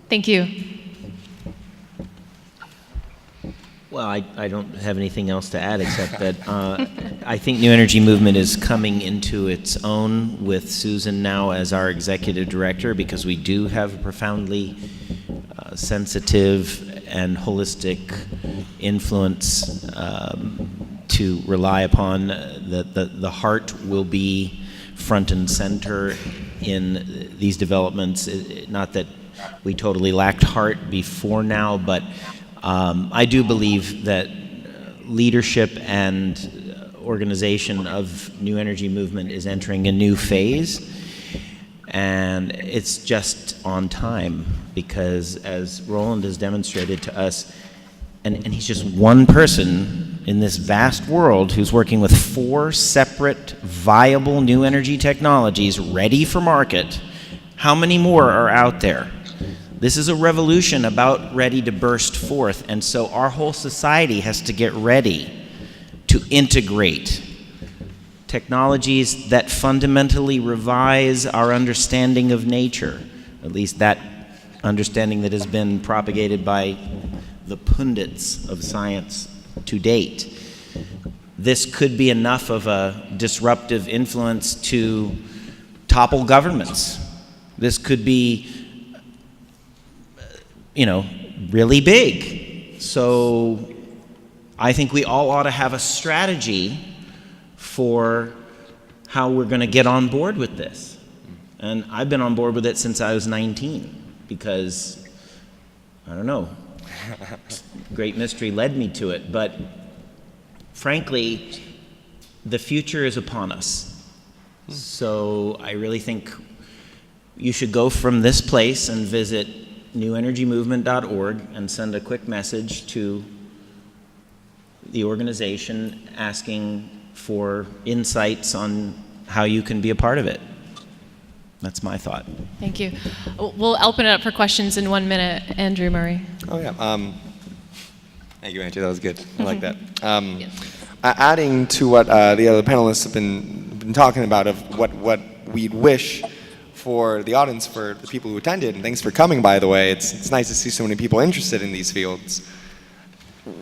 Thank you. Well, I don't have anything else to add except that I think New Energy Movement is coming into its own with Susan now as our executive director, because we do have a profoundly sensitive and holistic influence to rely upon. The heart will be front and center in these developments. Not that we totally lacked heart before now, but I do believe that leadership and organization of New Energy Movement is entering a new phase, and it's just on time, because as Roland has demonstrated to us, and he's just one person in this vast world who's working with 4 separate viable new energy technologies ready for market. How many more are out there? This is a revolution about ready to burst forth, and so our whole society has to get ready to integrate technologies that fundamentally revise our understanding of nature, at least that understanding that has been propagated by the pundits of science to date. This could be enough of a disruptive influence to topple governments. This could be, really big. So I think we all ought to have a strategy for how we're going to get on board with this. And I've been on board with it since I was 19, because, I don't know, great mystery led me to it. But frankly, the future is upon us. So I really think you should go from this place and visit newenergymovement.org and send a quick message to the organization asking for insights on how you can be a part of it. That's my thought. Thank you. We'll open it up for questions in 1 minute. Andrew Murray. Oh, yeah. Thank you, Andrew. That was good. I like that. Yes. Adding to what the other panelists have been talking about, of what we'd wish for the audience, for the people who attended, and thanks for coming, by the way. It's nice to see so many people interested in these fields.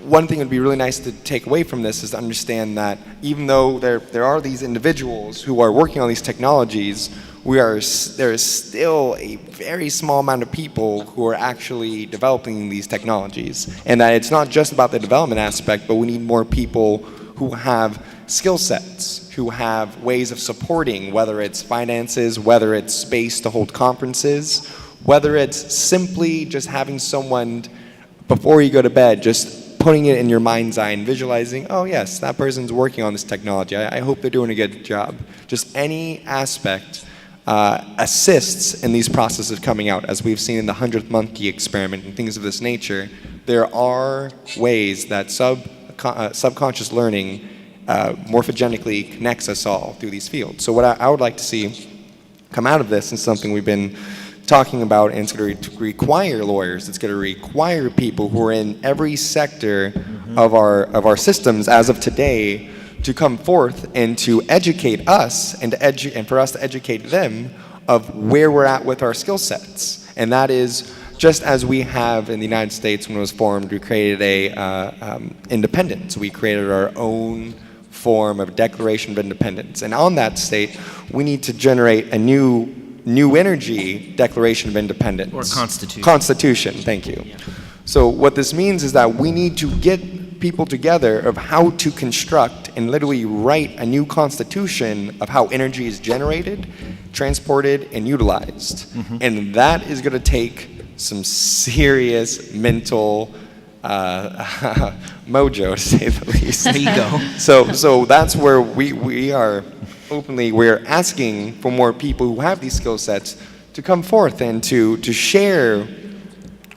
One thing that would be really nice to take away from this is to understand that even though there are these individuals who are working on these technologies, there is still a very small amount of people who are actually developing these technologies. And that it's not just about the development aspect, but we need more people who have skill sets, who have ways of supporting, whether it's finances, whether it's space to hold conferences, whether it's simply just having someone, before you go to bed, just putting it in your mind's eye and visualizing, oh yes, that person's working on this technology. I hope they're doing a good job. Just any aspect assists in these processes of coming out. As we've seen in the 100th Monkey experiment and things of this nature, there are ways that subconscious learning morphogenically connects us all through these fields. So what I would like to see come out of this is something we've been talking about, and it's going to require lawyers. It's going to require people who are in every sector of our systems as of today to come forth and to educate us and for us to educate them of where we're at with our skill sets. And that is just as we have in the United States when it was formed, we created independence. We created our own form of Declaration of Independence. And on that state, we need to generate a new energy Declaration of Independence. Or Constitution. Constitution, thank you. Yeah. So what this means is that we need to get people together of how to construct and literally write a new constitution of how energy is generated, transported, and utilized. And that is going to take some serious mental mojo, to say the least. There you go. So that's where we're asking for more people who have these skill sets to come forth and to share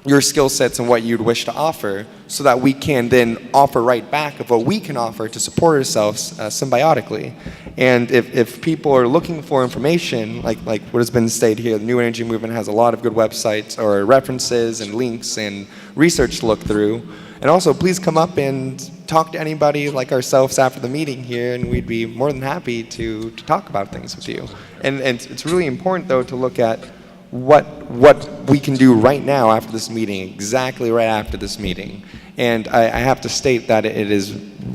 your skill sets and what you'd wish to offer, so that we can then offer right back of what we can offer to support ourselves symbiotically. And if people are looking for information, like what has been stated here, the New Energy Movement has a lot of good websites or references and links and research to look through. And also, please come up and talk to anybody like ourselves after the meeting here, and we'd be more than happy to talk about things with you. And it's really important, though, to look at what we can do right now after this meeting, exactly right after this meeting. And I have to state that it is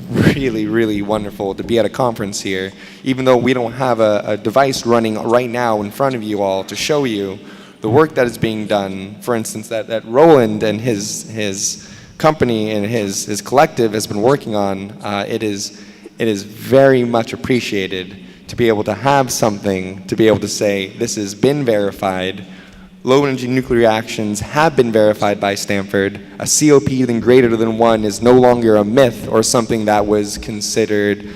really, really wonderful to be at a conference here, even though we don't have a device running right now in front of you all to show you the work that is being done. For instance, that Roland and his company and his collective has been working on. It is very much appreciated to be able to have something, to be able to say, this has been verified. Low-energy nuclear reactions have been verified by Stanford. A COP than greater than 1 is no longer a myth or something that was considered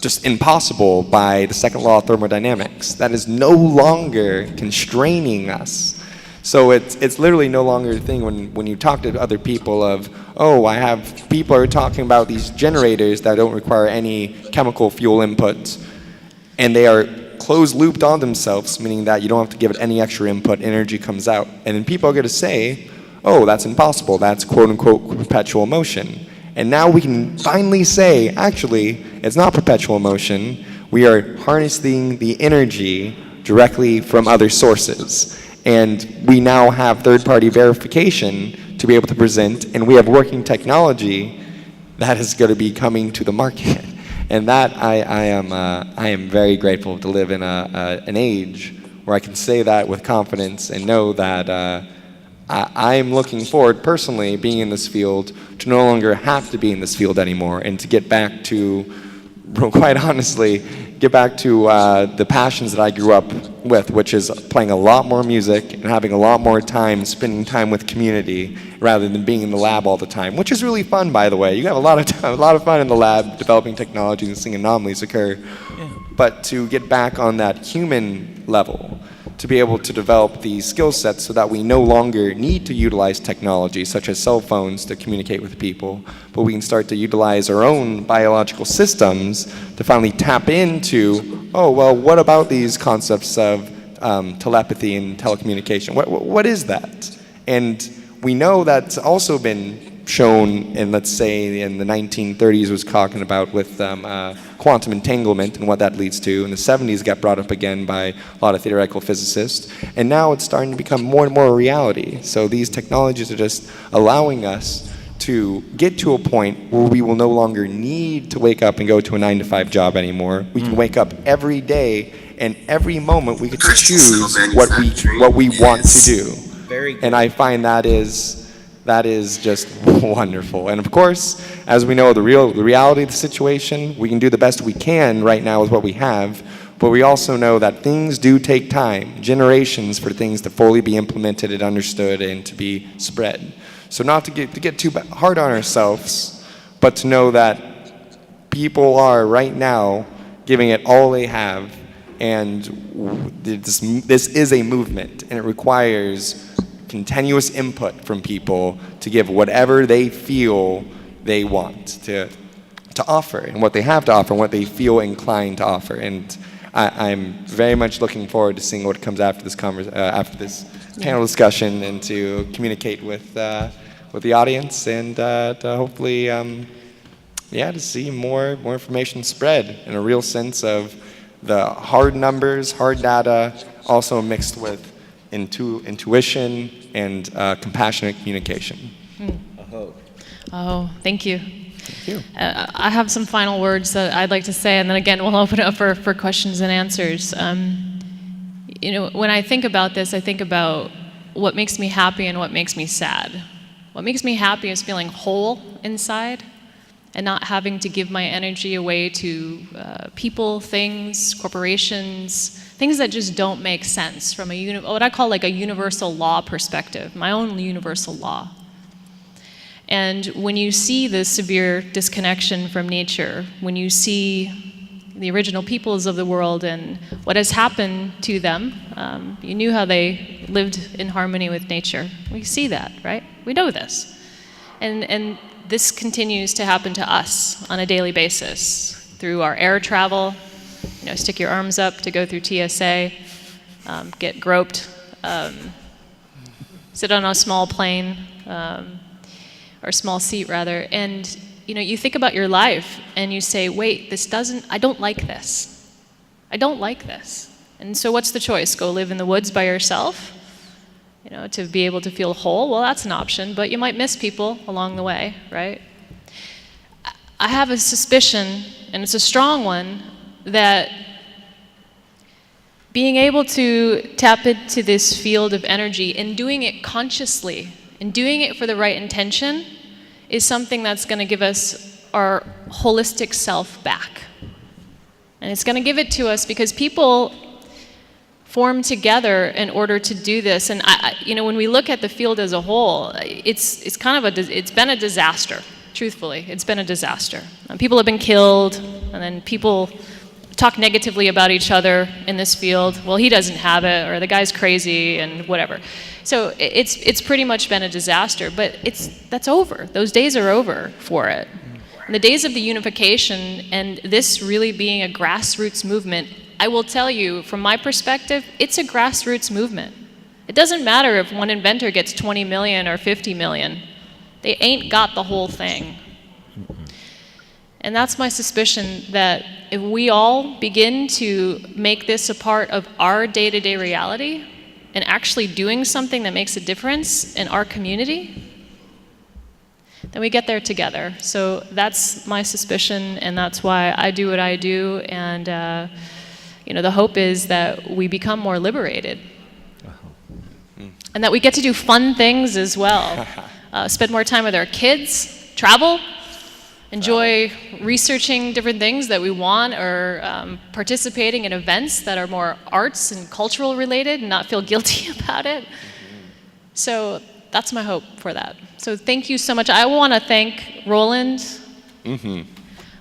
just impossible by the second law of thermodynamics. That is no longer constraining us. So it's literally no longer a thing when you talk to other people of, oh, people are talking about these generators that don't require any chemical fuel input, and they are closed-looped on themselves, meaning that you don't have to give it any extra input, energy comes out. And then people are going to say, oh, that's impossible, that's quote-unquote perpetual motion. And now we can finally say, actually, it's not perpetual motion, we are harnessing the energy directly from other sources. And we now have third-party verification to be able to present, and we have working technology that is going to be coming to the market. And that I am very grateful to live in an age where I can say that with confidence and know that I am looking forward, personally, being in this field, to no longer have to be in this field anymore and to get back to, quite honestly, get back to the passions that I grew up with, which is playing a lot more music and having a lot more time spending time with community rather than being in the lab all the time, which is really fun, by the way. You have a lot of time, a lot of fun in the lab developing technologies and seeing anomalies occur. Yeah. But to get back on that human level, to be able to develop these skill sets so that we no longer need to utilize technology such as cell phones to communicate with people, but we can start to utilize our own biological systems to finally tap into, oh, well, what about these concepts of telepathy and telecommunication? What is that? And we know that's also been shown in, let's say, in the 1930s was talking about with quantum entanglement and what that leads to. In the 70s got brought up again by a lot of theoretical physicists. And now it's starting to become more and more a reality. So these technologies are just allowing us to get to a point where we will no longer need to wake up and go to a 9-to-5 job anymore. We can wake up every day, and every moment we get to choose what we want to do. Very good. And I find that is just wonderful. And of course, as we know, the reality of the situation, we can do the best we can right now with what we have, but we also know that things do take time, generations for things to fully be implemented and understood and to be spread. So not to get too hard on ourselves, but to know that people are right now giving it all they have, and this is a movement, and it requires continuous input from people to give whatever they feel they want to offer, and what they have to offer, and what they feel inclined to offer. And I'm very much looking forward to seeing what comes after this panel discussion, and to communicate with the audience, and to hopefully, to see more information spread in a real sense of the hard numbers, hard data, also mixed with intuition and compassionate communication. Oh, thank you. Thank you. I have some final words that I'd like to say, and then again, we'll open it up for questions and answers. When I think about this, I think about what makes me happy and what makes me sad. What makes me happy is feeling whole inside and not having to give my energy away to people, things, corporations, things that just don't make sense from what I call like a universal law perspective, my own universal law. And when you see the severe disconnection from nature, when you see the original peoples of the world and what has happened to them, you knew how they lived in harmony with nature. We see that, right? We know this. And this continues to happen to us on a daily basis through our air travel. Stick your arms up to go through TSA, get groped, sit on a small plane, or a small seat rather, and you think about your life and you say, wait, I don't like this. I don't like this. And so what's the choice? Go live in the woods by yourself, to be able to feel whole? Well, that's an option, but you might miss people along the way, right? I have a suspicion, and it's a strong one, that being able to tap into this field of energy and doing it consciously and doing it for the right intention is something that's going to give us our holistic self back. And it's going to give it to us because people form together in order to do this. And when we look at the field as a whole, it's been a disaster. Truthfully, it's been a disaster. People have been killed, and then people talk negatively about each other in this field. Well, he doesn't have it, or the guy's crazy, and whatever. So it's pretty much been a disaster, but that's over. Those days are over for it. And the days of the unification and this really being a grassroots movement, I will tell you, from my perspective, it's a grassroots movement. It doesn't matter if one inventor gets 20 million or 50 million. They ain't got the whole thing. And that's my suspicion, that if we all begin to make this a part of our day-to-day reality and actually doing something that makes a difference in our community, then we get there together. So that's my suspicion, and that's why I do what I do. And the hope is that we become more liberated, and that we get to do fun things as well. Spend more time with our kids, travel, enjoy researching different things that we want, or participating in events that are more arts and cultural related and not feel guilty about it. So that's my hope for that. So thank you so much. I want to thank Roland,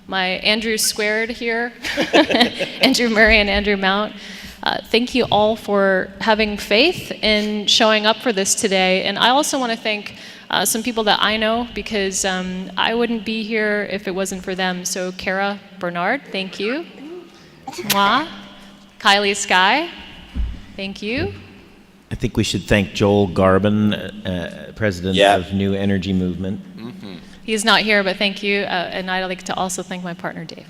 my Andrew Squared here, Andrew Murray and Andrew Mount. Thank you all for having faith in showing up for this today. And I also want to thank some people that I know, because I wouldn't be here if it wasn't for them. So Kara Bernard, thank you. Mwah. Kylie Sky, thank you. I think we should thank Joel Garbin, president of New Energy Movement. He's not here, but thank you. And I'd like to also thank my partner, Dave.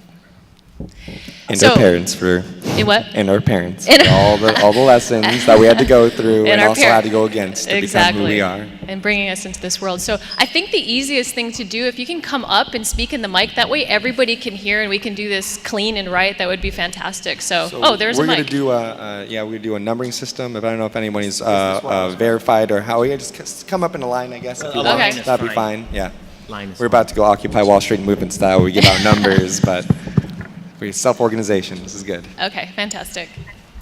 And our parents for what? And our parents for all the lessons that we had to go through, and also had to go against to become who we are. And bringing us into this world. So I think the easiest thing to do, if you can come up and speak in the mic, that way everybody can hear and we can do this clean and right. That would be fantastic. So there's a mic. We're gonna do a numbering system. If I don't know if anybody's verified or how, we just come up in a line, I guess. If you want. Okay. That'd be fine. Yeah. We're about to go Occupy Wall Street movement style. We give out numbers, but. Self-organization. This is good. Okay, fantastic.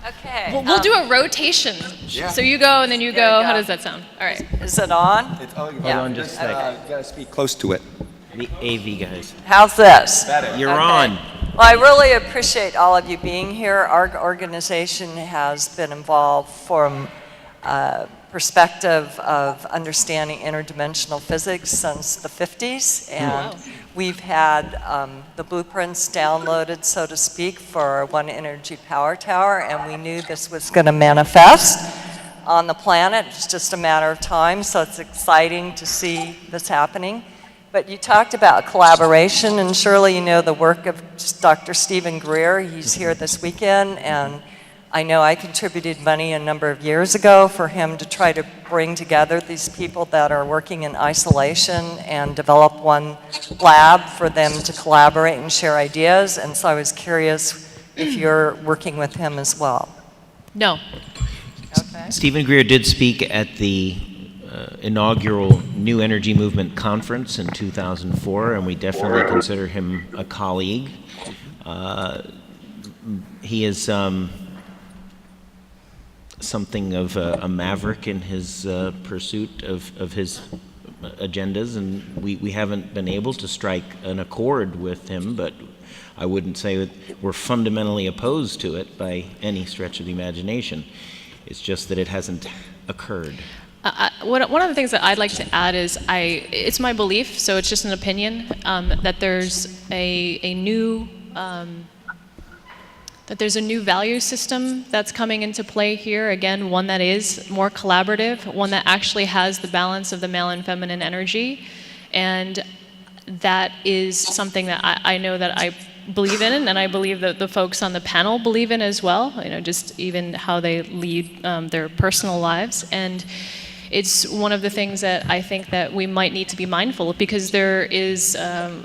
Okay. We'll do a rotation. Yeah. So you go and then you go. How does that sound? All right. Is it on? Hold on just a second. You gotta speak close to it. The AV guys. How's this? Better. You're on. Well, I really appreciate all of you being here. Our organization has been involved from perspective of understanding interdimensional physics since the 50s, and we've had the blueprints downloaded, so to speak, for One Energy Power Tower, and we knew this was going to manifest on the planet. It's just a matter of time, so it's exciting to see this happening. But you talked about collaboration, and surely you know the work of Dr. Stephen Greer. He's here this weekend, and I know I contributed money a number of years ago for him to try to bring together these people that are working in isolation and develop one lab for them to collaborate and share ideas. And so I was curious if you're working with him as well. No. Okay. Stephen Greer did speak at the inaugural New Energy Movement conference in 2004, and we definitely consider him a colleague. He is something of a maverick in his pursuit of his agendas, and we haven't been able to strike an accord with him, but I wouldn't say that we're fundamentally opposed to it by any stretch of the imagination. It's just that it hasn't occurred. One of the things that I'd like to add is it's my belief, so it's just an opinion, that there's a new value system that's coming into play here. Again, one that is more collaborative, one that actually has the balance of the male and feminine energy. And that is something that I know that I believe in, and I believe that the folks on the panel believe in as well, just even how they lead their personal lives. And it's one of the things that I think that we might need to be mindful of, because there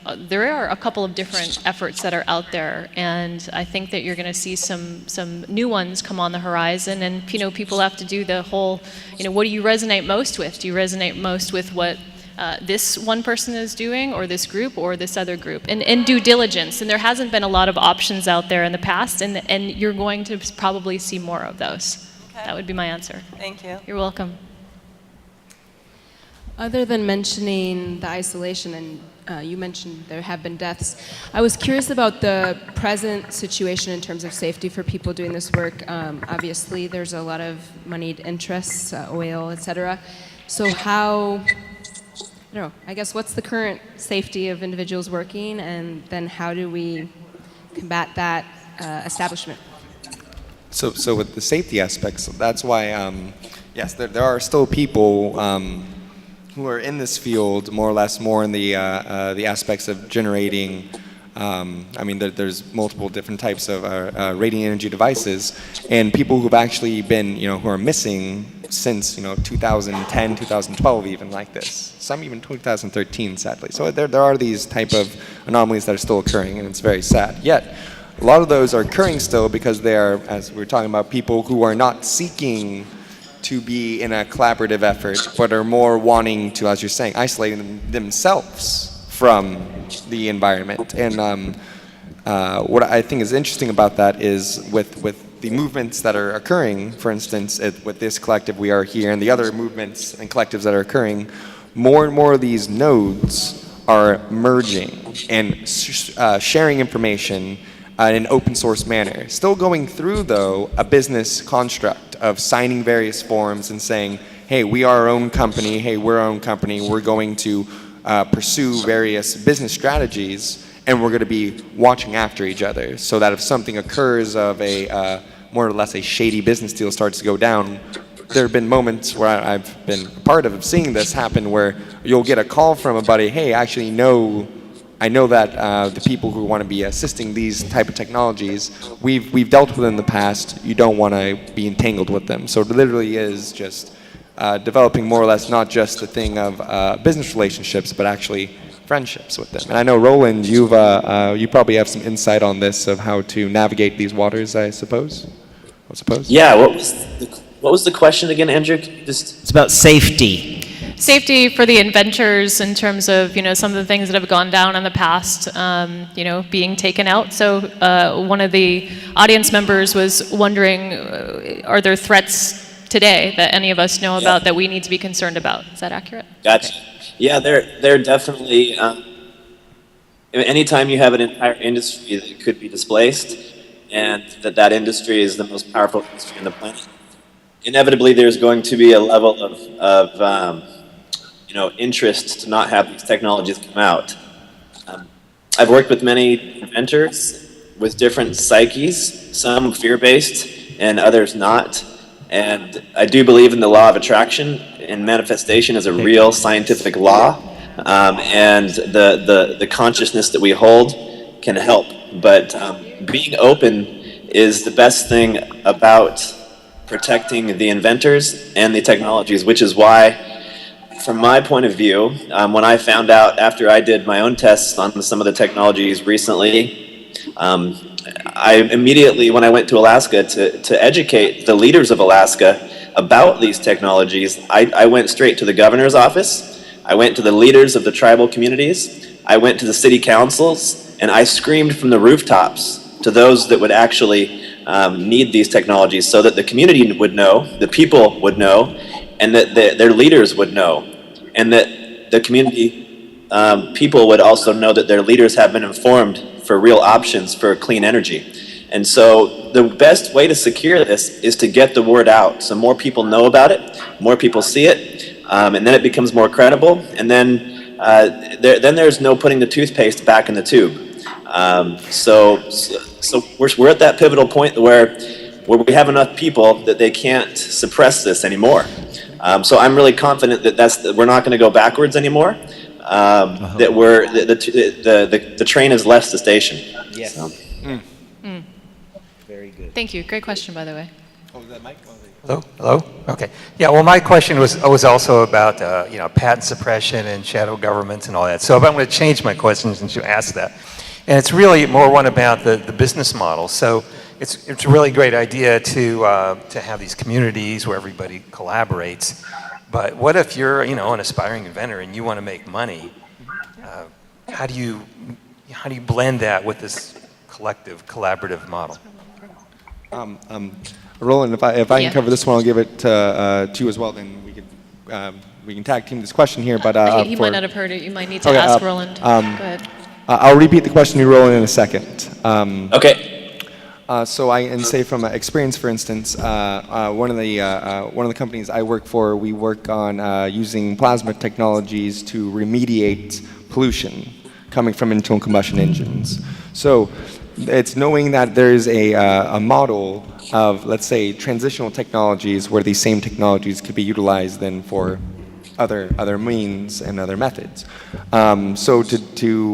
are a couple of different efforts that are out there, and I think that you're going to see some new ones come on the horizon. And people have to do the whole, what do you resonate most with? Do you resonate most with what this one person is doing, or this group, or this other group? And due diligence. And there hasn't been a lot of options out there in the past, and you're going to probably see more of those. Okay. That would be my answer. Thank you. You're welcome. Other than mentioning the isolation, and you mentioned there have been deaths, I was curious about the present situation in terms of safety for people doing this work. Obviously, there's a lot of moneyed interests, oil, et cetera. So how, I guess, what's the current safety of individuals working, and then how do we combat that establishment? So with the safety aspects, that's why, yes, there are still people who are in this field, more or less, more in the aspects of generating. There's multiple different types of radiant energy devices, and people who've actually been, who are missing since 2010, 2012, even like this. Some even 2013, sadly. So there are these type of anomalies that are still occurring, and it's very sad. Yet, a lot of those are occurring still because they are, as we were talking about, people who are not seeking to be in a collaborative effort, but are more wanting to, as you're saying, isolate themselves from the environment. And what I think is interesting about that is with the movements that are occurring, for instance, with this collective we are here, and the other movements and collectives that are occurring, more and more of these nodes are merging and sharing information in an open source manner. Still going through, though, a business construct of signing various forms and saying, hey, we are our own company, hey, we're our own company, we're going to pursue various business strategies, and we're going to be watching after each other, so that if something occurs of a more or less a shady business deal starts to go down, there have been moments where I've been a part of seeing this happen, where you'll get a call from a buddy, hey, actually I know that the people who want to be assisting these type of technologies, we've dealt with in the past. You don't want to be entangled with them. So it literally is just developing more or less not just the thing of business relationships, but actually friendships with them. And I know, Roland, you probably have some insight on this of how to navigate these waters, I suppose. Yeah. What was the question again, Andrew? It's about safety. Safety for the inventors in terms of, some of the things that have gone down in the past, being taken out. So one of the audience members was wondering, are there threats today that any of us know about that we need to be concerned about? Is that accurate? Gotcha. Yeah, they're definitely, anytime you have an entire industry that could be displaced, and that industry is the most powerful industry on the planet, inevitably there's going to be a level of interest to not have these technologies come out. I've worked with many inventors with different psyches, some fear-based and others not. And I do believe in the law of attraction, and manifestation is a real scientific law. And the consciousness that we hold can help. But being open is the best thing about protecting the inventors and the technologies, which is why, from my point of view, when I found out after I did my own tests on some of the technologies recently, I immediately, when I went to Alaska to educate the leaders of Alaska about these technologies, I went straight to the governor's office, I went to the leaders of the tribal communities, I went to the city councils, and I screamed from the rooftops to those that would actually need these technologies, so that the community would know, the people would know, and that their leaders would know, and that the community people would also know that their leaders have been informed for real options for clean energy. And so the best way to secure this is to get the word out, so more people know about it, more people see it, and then it becomes more credible, and then there's no putting the toothpaste back in the tube. So we're at that pivotal point where we have enough people that they can't suppress this anymore. So I'm really confident that we're not going to go backwards anymore. that we're the train has left the station. Yes. So. Very good. Thank you. Great question, by the way. Oh, is that Mike? Hello? Hello? Okay. Yeah, well, my question was also about, patent suppression and shadow governments and all that. So I'm going to change my question since you asked that. And it's really more one about the business model. So it's a really great idea to have these communities where everybody collaborates. But what if you're, an aspiring inventor and you want to make money? How do you blend that with this collective, collaborative model? Roland, if I Yeah. can cover this one, I'll give it to you as well. Then we can tag team this question here. But He might not have heard it. You might need to Okay, ask Roland. Go ahead. I'll repeat the question to Roland in a second. Okay. So I can say from experience, for instance, one of the companies I work for, we work on using plasma technologies to remediate pollution coming from internal combustion engines. So it's knowing that there's a model of, let's say, transitional technologies where these same technologies could be utilized then for other means and other methods. So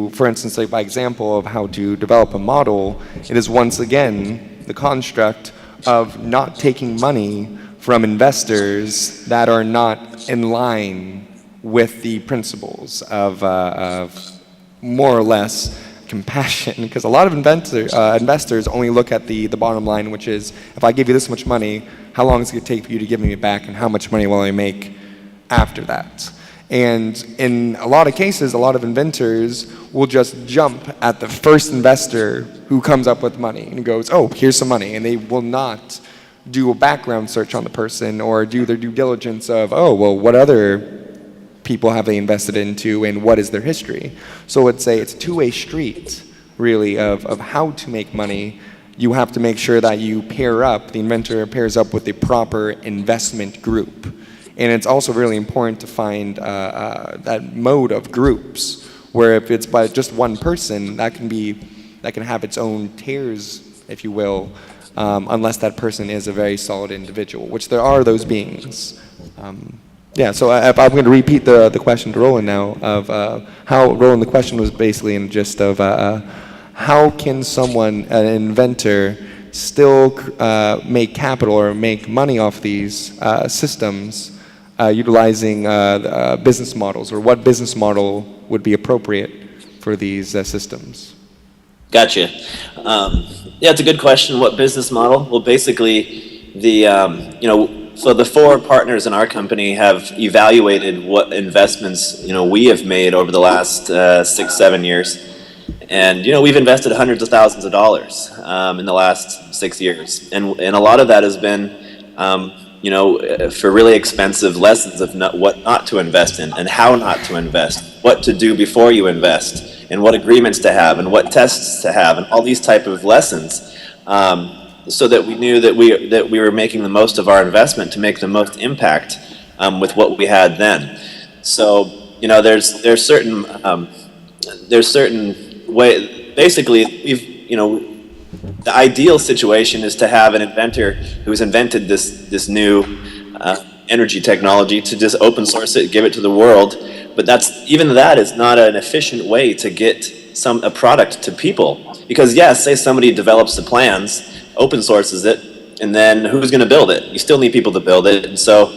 for instance, like by example of how to develop a model, it is once again the construct of not taking money from investors that are not in line with the principles of more or less compassion, because a lot of investors only look at the bottom line, which is, if I give you this much money, how long is it going to take for you to give me it back, and how much money will I make after that? And in a lot of cases, a lot of inventors will just jump at the first investor who comes up with money and goes, oh, here's some money, and they will not do a background search on the person or do their due diligence of, oh, well, what other people have they invested into and what is their history. So it's a two-way street, really, of how to make money. You have to make sure that you the inventor pairs up with the proper investment group. And it's also really important to find that mode of groups, where if it's by just one person, that can have its own tears, if you will, unless that person is a very solid individual, which there are those beings. Yeah, so I'm going to repeat the question to Roland now of how, Roland, the question was basically in gist of how can someone, an inventor, still make capital or make money off these systems utilizing business models, or what business model would be appropriate for these systems? Gotcha. Yeah, it's a good question. What business model? Well, basically, so the four partners in our company have evaluated what investments we have made over the last 6-7 years, and we've invested hundreds of thousands of dollars in the last 6 years, and a lot of that has been for really expensive lessons of what not to invest in and how not to invest, what to do before you invest, and what agreements to have and what tests to have, and all these type of lessons. So that we knew that we were making the most of our investment to make the most impact with what we had then. So there's certain way. Basically, the ideal situation is to have an inventor who's invented this new energy technology to just open source it, give it to the world. But that is not an efficient way to get a product to people, because yes, say somebody develops the plans, open sources it, and then who's going to build it? You still need people to build it, and so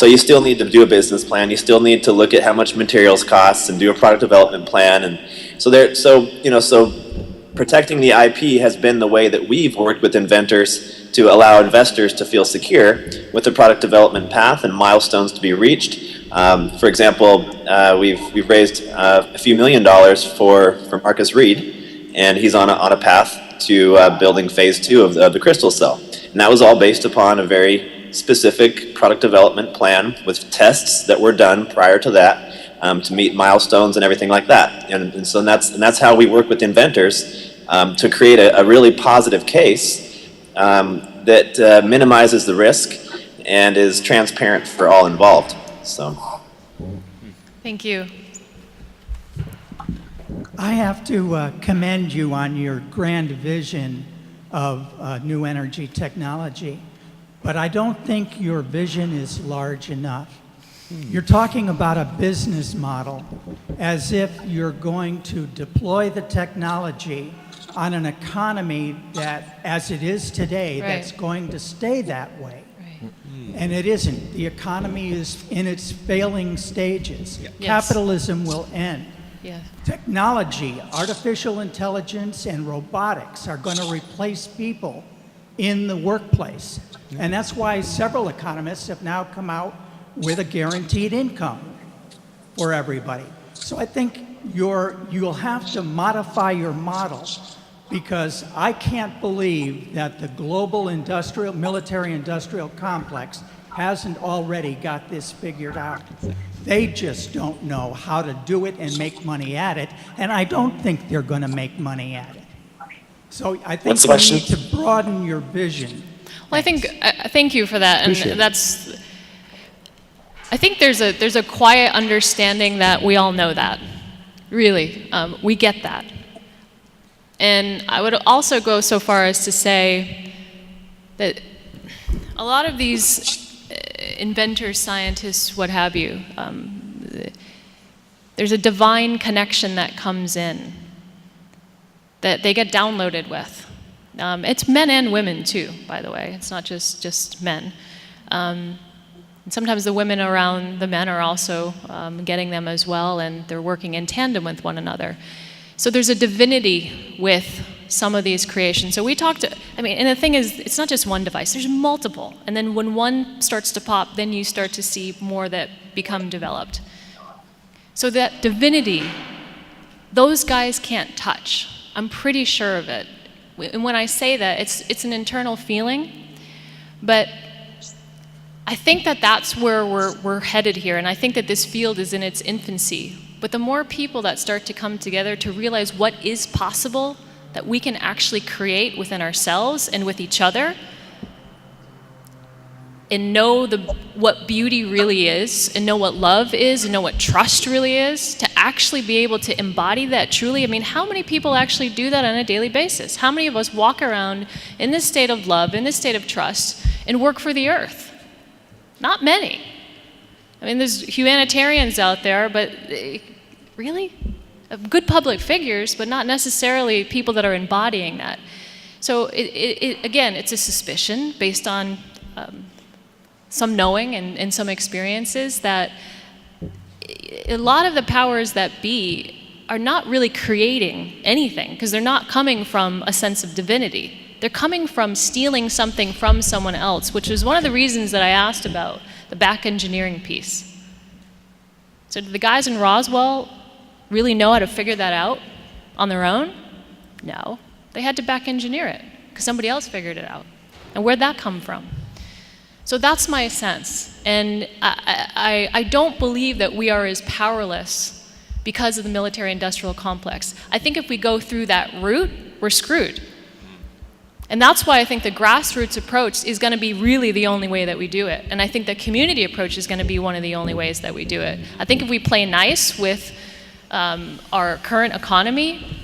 you still need to do a business plan. You still need to look at how much materials costs and do a product development plan, and so protecting the IP has been the way that we've worked with inventors to allow investors to feel secure with the product development path and milestones to be reached. For example, we've raised a few $1 million for Marcus Reed, and he's on a path to building phase 2 of the crystal cell. And that was all based upon a very specific product development plan with tests that were done prior to that to meet milestones and everything like that. And so that's how we work with inventors to create a really positive case that minimizes the risk and is transparent for all involved. So. Thank you. I have to commend you on your grand vision of new energy technology, but I don't think your vision is large enough. You're talking about a business model as if you're going to deploy the technology on an economy that, as it is today, Right. that's going to stay that way. Right. And it isn't. The economy is in its failing stages. Yes. Capitalism will end. Yeah. Technology, artificial intelligence, and robotics are going to replace people in the workplace. And that's why several economists have now come out with a guaranteed income for everybody. So I think you'll have to modify your model, because I can't believe that the global military-industrial complex hasn't already got this figured out. They just don't know how to do it and make money at it, and I don't think they're going to make money at it. So I think What's the you question? need to broaden your vision. Well, I think thank you for that, Appreciate it. and that's. I think there's a quiet understanding that we all know that, really, we get that, and I would also go so far as to say that a lot of these inventors, scientists, what have you, there's a divine connection that comes in that they get downloaded with. It's men and women too, by the way. It's not just men. And sometimes the women around the men are also getting them as well, and they're working in tandem with one another. So there's a divinity with some of these creations. So we talked, and the thing is, it's not just one device, there's multiple. And then when one starts to pop, then you start to see more that become developed. So that divinity, those guys can't touch. I'm pretty sure of it. And when I say that, it's an internal feeling, but I think that that's where we're headed here, and I think that this field is in its infancy. But the more people that start to come together to realize what is possible that we can actually create within ourselves and with each other, and know what beauty really is, and know what love is, and know what trust really is, to actually be able to embody that truly. How many people actually do that on a daily basis? How many of us walk around in this state of love, in this state of trust, and work for the earth? Not many. There's humanitarians out there, but really? Good public figures, but not necessarily people that are embodying that. So again, it's a suspicion based on some knowing and some experiences that a lot of the powers that be are not really creating anything, because they're not coming from a sense of divinity. They're coming from stealing something from someone else, which is one of the reasons that I asked about the back engineering piece. So do the guys in Roswell really know how to figure that out on their own? No. They had to back engineer it because somebody else figured it out. And where'd that come from? So that's my sense. And I don't believe that we are as powerless because of the military-industrial complex. I think if we go through that route, we're screwed. And that's why I think the grassroots approach is going to be really the only way that we do it. And I think the community approach is going to be one of the only ways that we do it. I think if we play nice with our current economy,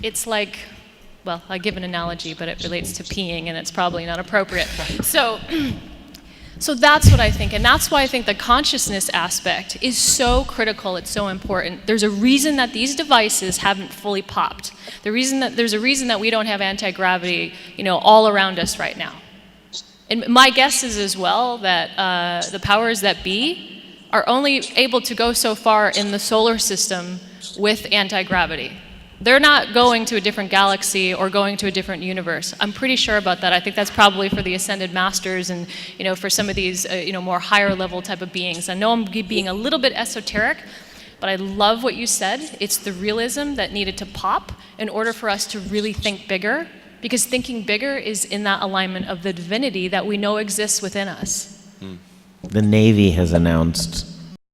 it's like, well, I give an analogy, but it relates to peeing, and it's probably not appropriate. So that's what I think, and that's why I think the consciousness aspect is so critical, it's so important. There's a reason that these devices haven't fully popped. There's a reason that we don't have anti-gravity, all around us right now. And my guess is as well that the powers that be are only able to go so far in the solar system with anti-gravity. They're not going to a different galaxy or going to a different universe. I'm pretty sure about that. I think that's probably for the ascended masters and for some of these more higher level type of beings. I know I'm being a little bit esoteric, but I love what you said. It's the realism that needed to pop in order for us to really think bigger, because thinking bigger is in that alignment of the divinity that we know exists within us. The Navy has announced